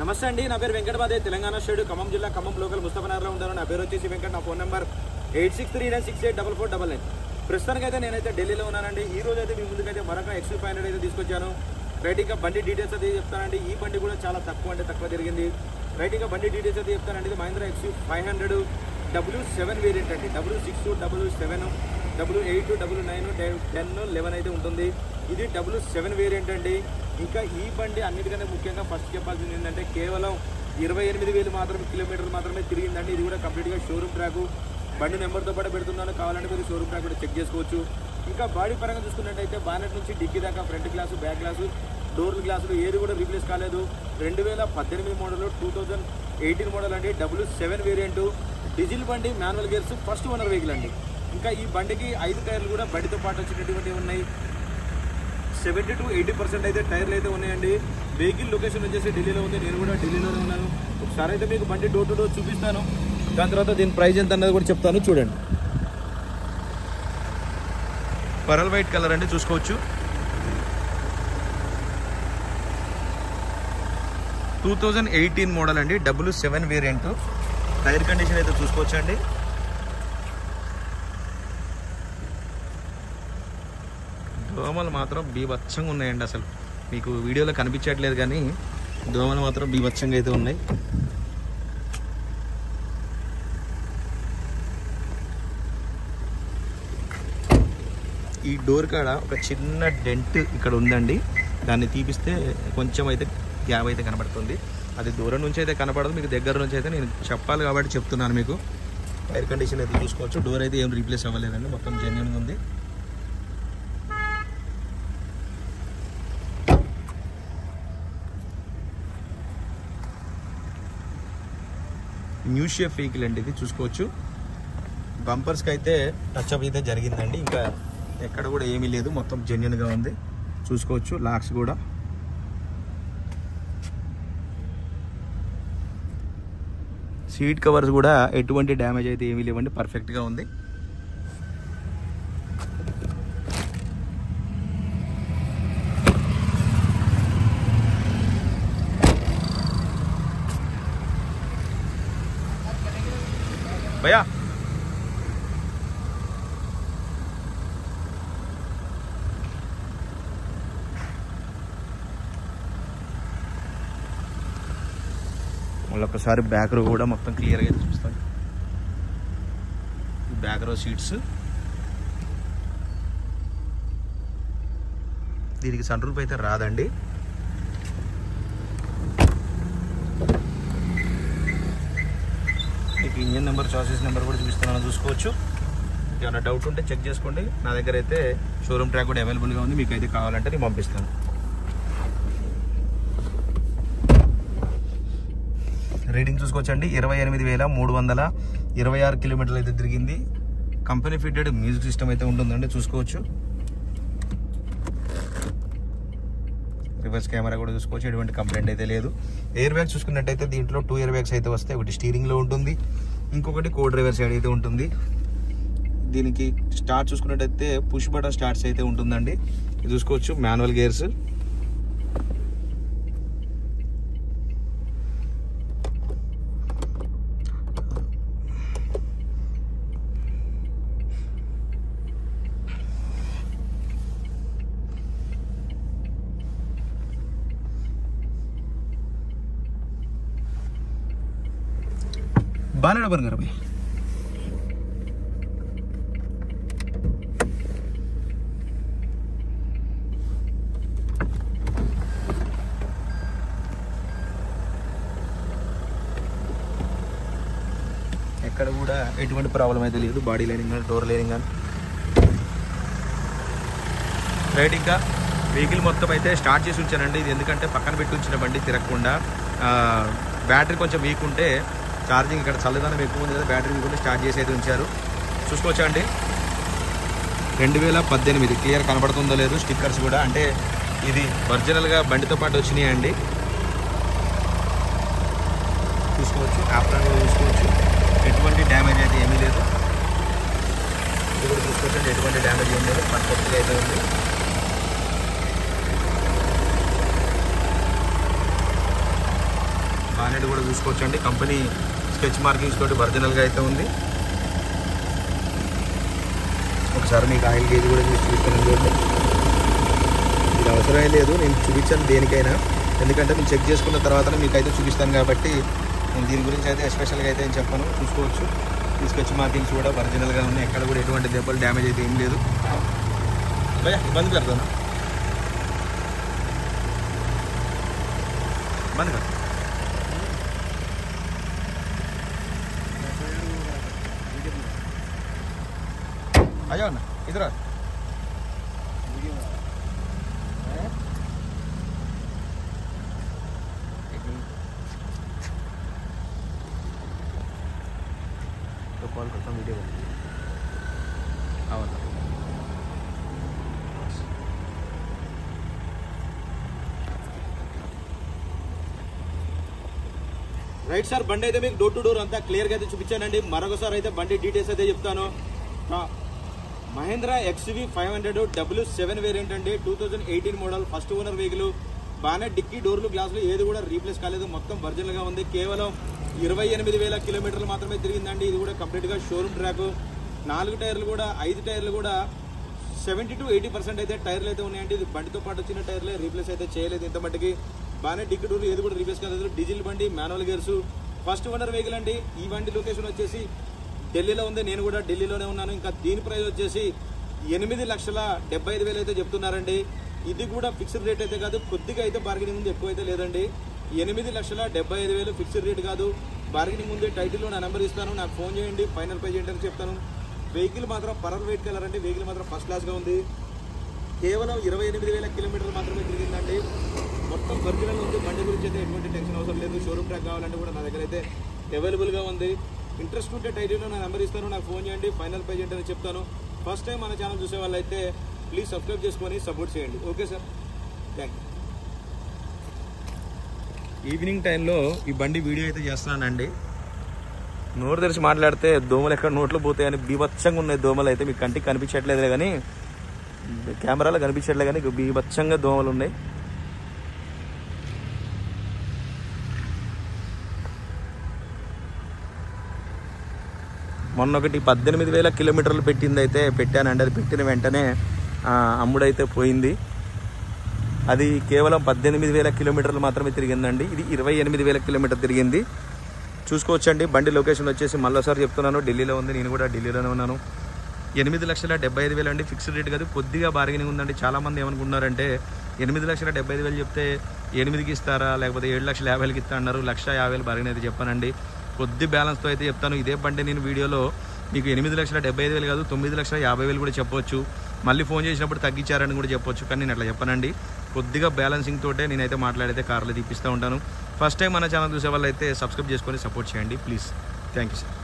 నమస్తే అండి, నా పేరు వెంకటబాదే, తెలంగాణ స్టేట్ ఖమ్మం జిల్లా ఖమ్మం లోకల్ ముస్తఫానగర్లో ఉంటాను. నా పేరు వచ్చేసి వెంకట్. నా ఫోన్ నెంబర్ 8639684499. ప్రస్తుతానికైతే నేనైతే ఢిల్లీలో ఉన్నానండి. ఈ రోజు అయితే మీ ముందుకైతే మరొక XV500 అయితే తీసుకొచ్చాను. రైట్గా బండి డీటెయిల్స్ అయితే చెప్తానండి. ఈ బండి కూడా చాలా తక్కువ తిరిగింది. రైట్గా బండి డీటెయిల్స్ అయితే చెప్తానండి. ఇది మహీంద్రా XV500 W7 వేరియంట్ అండి. W6, W7, W8, W9, 10, 11 అయితే ఉంటుంది. ఇది W7 వేరియంట్ అండి. ఇంకా ఈ బండి అన్నిటికంటే ముఖ్యంగా ఫస్ట్ చెప్పాల్సింది ఏంటంటే కేవలం 28,000 కిలోమీటర్లు మాత్రమే తిరిగిందండి. ఇది కూడా కంప్లీట్గా షోరూమ్ ట్రాక్. బండి నెంబర్తో పాటు పెడుతున్నాను, కావాలంటే మీరు షోరూమ్ ట్రాక్ కూడా చెక్ చేసుకోవచ్చు. ఇంకా బాడీ పరంగా చూసుకున్నట్టయితే బానెట్ నుంచి డిక్కీ దాకా front glass, back glass, door గ్లాసులు ఏది కూడా రీప్లేస్ కాలేదు. 2018 మోడల్, 2018 మోడల్ అండి. W7 వేరియంట్, డీజిల్ బండి, manual gears, first owner vehicle అండి. ఇంకా ఈ బండికి 5 టైర్లు కూడా బండితో పాటు వచ్చేటటువంటివి ఉన్నాయి. 70 to 80% అయితే టైర్లు అయితే ఉన్నాయండి. వెహికల్ లొకేషన్ వచ్చేసి ఢిల్లీలో ఉంది. నేను కూడా ఢిల్లీలోనే ఉన్నాను. ఒకసారి అయితే మీకు బండి డోర్ టు డోర్ చూపిస్తాను. దాని తర్వాత దీని ప్రైస్ ఎంత అన్నది కూడా చెప్తాను. చూడండి, పరల్ వైట్ కలర్ అండి, చూసుకోవచ్చు. 2018 మోడల్ అండి. W7 variant. టైర్ కండిషన్ అయితే చూసుకోవచ్చు అండి. దోమలు మాత్రం బీభత్సంగా ఉన్నాయండి. అసలు మీకు వీడియోలో కనిపించట్లేదు కానీ దోమలు మాత్రం బీభత్సంగా అయితే ఉన్నాయి. ఈ డోర్ కాడ ఒక చిన్న డెంట్ ఇక్కడ ఉందండి. దాన్ని తీపిస్తే కొంచెం అయితే గ్యాప్ అయితే కనబడుతుంది. అది దూరం నుంచి అయితే కనపడదు, మీకు దగ్గర నుంచి అయితే నేను చెప్పాలి కాబట్టి చెప్తున్నాను మీకు. టైర్ కండిషన్ అయితే చూసుకోవచ్చు. డోర్ అయితే ఏం రీప్లేస్ అవ్వలేదండి, మొత్తం జెన్యూన్గా ఉంది. న్యూ షేప్ వెహికల్ అండి ఇది, చూసుకోవచ్చు. బంపర్స్కి అయితే టచ్అప్ అయితే జరిగిందండి. ఇంకా ఎక్కడ కూడా ఏమీ లేదు, మొత్తం జెన్యూన్గా ఉంది, చూసుకోవచ్చు. లాక్స్ కూడా సీట్ కవర్స్ కూడా ఎటువంటి డ్యామేజ్ అయితే ఏమీ లేవండి, పర్ఫెక్ట్గా ఉంది. భయ్యా మళ్ళీ ఒకసారి బ్యాక్ రో కూడా మొత్తం క్లియర్గా చూపిస్తాను. బ్యాక్ రో సీట్స్, దీనికి సన్ రూఫ్ అయితే రాదండి. మీకు ఇంజన్ నెంబర్, చాసిస్ నెంబర్ కూడా చూపిస్తున్నాను, చూసుకోవచ్చు. ఏమైనా డౌట్ ఉంటే చెక్ చేసుకోండి. నా దగ్గర అయితే షోరూమ్ ట్రాక్ కూడా అవైలబుల్గా ఉంది. మీకు అయితే కావాలంటే నేను పంపిస్తాను. రీడింగ్ చూసుకోవచ్చండి. 28,326 కిలోమీటర్లు అయితే తిరిగింది. కంపెనీ ఫిట్టెడ్ మ్యూజిక్ సిస్టమ్ అయితే ఉంటుందండి, చూసుకోవచ్చు. రివర్స్ కెమెరా కూడా చూసుకోవచ్చు, ఎటువంటి కంప్లైంట్ అయితే లేదు. ఎయిర్ బ్యాగ్స్ చూసుకున్నట్టయితే దీంట్లో 2 ఎయిర్ బ్యాగ్స్ అయితే వస్తాయి. ఒకటి స్టీరింగ్లో ఉంటుంది, ఇంకొకటి కో డ్రైవర్ సైడ్ అయితే ఉంటుంది. దీనికి స్టార్ట్ చూసుకున్నట్టయితే పుష్ బటన్ స్టార్ట్స్ అయితే ఉంటుందండి, ఇది చూసుకోవచ్చు. మాన్యువల్ గేర్స్, బాగా బన్ కర్ భయ్. ఎక్కడ కూడా ఎటువంటి ప్రాబ్లం అయితే లేదు. బాడీ లైనింగ్ కానీ, డోర్ లైనింగ్ కానీ రైట్. ఇంకా వెహికల్ మొత్తం అయితే స్టార్ట్ చేసి ఉంచానండి. ఇది ఎందుకంటే పక్కన పెట్టి ఉంచిన బండి తిరగకుండా. బ్యాటరీ కొంచెం వీక్ ఉంటే ఛార్జింగ్ ఇక్కడ చల్లదనం ఎక్కువ ఉంది కదా, బ్యాటరీ వీక్ ఉంటే స్టార్ట్ చేసి అయితే ఉంచారు, చూసుకోవచ్చా అండి. 2018 క్లియర్ కనబడుతుందో లేదు. స్టిక్కర్స్ కూడా అంటే ఇది ఒరిజినల్గా బండితో పాటు వచ్చినాయి అండి, చూసుకోవచ్చు. ఆఫ్టర్ కూడా చూసుకోవచ్చు, ఎటువంటి డ్యామేజ్ అయితే ఏమీ లేదు. ఇది కూడా చూసుకోవచ్చు, ఎటువంటి డ్యామేజ్ ఏం లేదు, పర్ఫెక్ట్గా అయితే ఉంది. బానెట్ కూడా చూసుకోవచ్చండి. కంపెనీ స్కెచ్ మార్కింగ్స్ తోటి ఒరిజినల్గా అయితే ఉంది. ఒకసారి మీకు ఆయిల్ గేజ్ కూడా చూపిస్తానండి. ఇది అవసరమే లేదు, నేను చూపించాను దేనికైనా, ఎందుకంటే నేను చెక్ చేసుకున్న తర్వాతనే మీకు అయితే చూపిస్తాను కాబట్టి నేను దీని గురించి అయితే ఎస్పెషల్గా అయితే ఏం చెప్పాను. చూసుకోవచ్చు, ఈ స్కెచ్ మార్కింగ్స్ కూడా ఒరిజినల్గా ఉన్నాయి. ఎక్కడ కూడా ఎటువంటి దెబ్బలు డ్యామేజ్ అయితే ఏం లేదు. భయ్యా బంద్ కడతాను, బంద్ కడ आजाओ ना इधर। तो कॉल करता हूँ, वीडियो आओ ना। రైట్ సార్, బండి అయితే మీకు డోర్ టు డోర్ అంతా క్లియర్గా అయితే చూపించానండి. మరొకసారి అయితే బండి డీటెయిల్స్ అయితే చెప్తాను. మహేంద్ర XUV 500 W7 వేరియంట్ అండి, 2018 మోడల్, ఫస్ట్ ఓనర్ వెహికల్. బాగానే డిక్కీ డోర్లు గ్లాసులు ఏది కూడా రీప్లేస్ కాలేదు, మొత్తం ఒరిజినల్గా ఉంది. కేవలం 28,000 కిలోమీటర్లు మాత్రమే తిరిగిందండి. ఇది కూడా కంప్లీట్గా షోరూమ్ ట్రాక్. 4 టైర్లు కూడా 5 టైర్లు కూడా 70 to 80% అయితే టైర్లు అయితే ఉన్నాయండి. ఇది బండితో పాటు వచ్చిన టైర్లే, రీప్లేస్ అయితే చేయలేదు ఇంత మట్టికి. బాగానే డిక్కీ డోర్లు ఏది కూడా రీప్లేస్ కాలేదు. డీజిల్ బండి, manual gears, first owner vehicle అండి. ఈ బండి లొకేషన్ వచ్చేసి ఢిల్లీలో ఉంది, నేను కూడా ఢిల్లీలోనే ఉన్నాను. ఇంకా దీని ప్రైస్ వచ్చేసి 8,75,000 అయితే చెప్తున్నారండి. ఇది కూడా ఫిక్స్డ్ రేట్ అయితే కాదు, కొద్దిగా అయితే బార్గెనింగ్ ఉంది, ఎక్కువ అయితే లేదండి. 8,75,000 ఫిక్స్డ్ రేట్ కాదు, బార్గెనింగ్ ఉంది. టైటిల్లో నా నెంబర్ ఇస్తాను, నాకు ఫోన్ చేయండి, ఫైనల్ పే చేయండి అని చెప్తాను. వెహికల్ మాత్రం పరర్ వెయిట్ కలర్ అండి, వెహికల్ మాత్రం ఫస్ట్ క్లాస్గా ఉంది. కేవలం 28,000 కిలోమీటర్లు మాత్రమే తిరిగిందండి. మొత్తం ఒరిజినల్ ఉంది. బండి గురించి అయితే ఎటువంటి టెన్షన్ అవసరం లేదు. షోరూమ్ ట్రాక్ కావాలంటే కూడా నా దగ్గర అయితే అవైలబుల్గా ఉంది. ఇంట్రెస్ట్ ఉంటే టైటిల్లో నా నెంబర్ ఇస్తాను, నాకు ఫోన్ చేయండి, ఫైనల్ పే చేయండి అని చెప్తాను. ఫస్ట్ టైం మన ఛానల్ చూసే వాళ్ళు అయితే ప్లీజ్ సబ్స్క్రైబ్ చేసుకొని సపోర్ట్ చేయండి. Okay sir, thank you. Evening టైంలో ఈ బండి వీడియో అయితే చేస్తున్నానండి. నోరు తెరిచి మాట్లాడితే దోమలు ఎక్కడ నోట్లో పోతాయని బీభత్సంగా ఉన్నాయి దోమలు. అయితే మీకు కంటికి కనిపించట్లేదు కానీ, కెమెరాలో కనిపించట్లేదు కానీ బీభత్సంగా దోమలు ఉన్నాయి. మొన్న ఒకటి 18,000 కిలోమీటర్లు పెట్టింది అయితే పెట్టానండి. అది పెట్టిన వెంటనే అమ్ముడైతే పోయింది. అది కేవలం 18,000 కిలోమీటర్లు మాత్రమే తిరిగిందండి. ఇది 28,000 కిలోమీటర్ తిరిగింది. చూసుకోవచ్చండి. బండి లొకేషన్ వచ్చేసి మళ్ళీసారి చెప్తున్నాను, ఢిల్లీలో ఉంది, నేను కూడా ఢిల్లీలోనే ఉన్నాను. 8,75,000 అండి, ఫిక్స్డ్ రేట్ కాదు, కొద్దిగా బార్గెనింగ్ ఉందండి. చాలామంది ఏమనుకుంటున్నారంటే 8,75,000 చెప్తే 8కి ఇస్తారా, లేకపోతే 7,50,000కి ఇస్తా అన్నారు. 1,50,000 బార్గెన్ అయితే చెప్పానండి. కొద్ది బ్యాలెన్స్తో అయితే చెప్తాను. ఇదే బండి నేను వీడియోలో మీకు 8,75,000 కాదు, 9,50,000 కూడా చెప్పవచ్చు. మళ్ళీ ఫోన్ చేసినప్పుడు తగ్గించారని కూడా చెప్పొచ్చు, కానీ నేను అట్లా చెప్పానండి. కొద్దిగా బ్యాలెన్సింగ్ తోటే నేనైతే మాట్లాడితే కార్లు తీపిస్తూ ఉంటాను. ఫస్ట్ టైం మన ఛానల్ చూసే వాళ్ళు అయితే సబ్స్క్రైబ్ చేసుకొని సపోర్ట్ చేయండి ప్లీజ్. Thank you sir.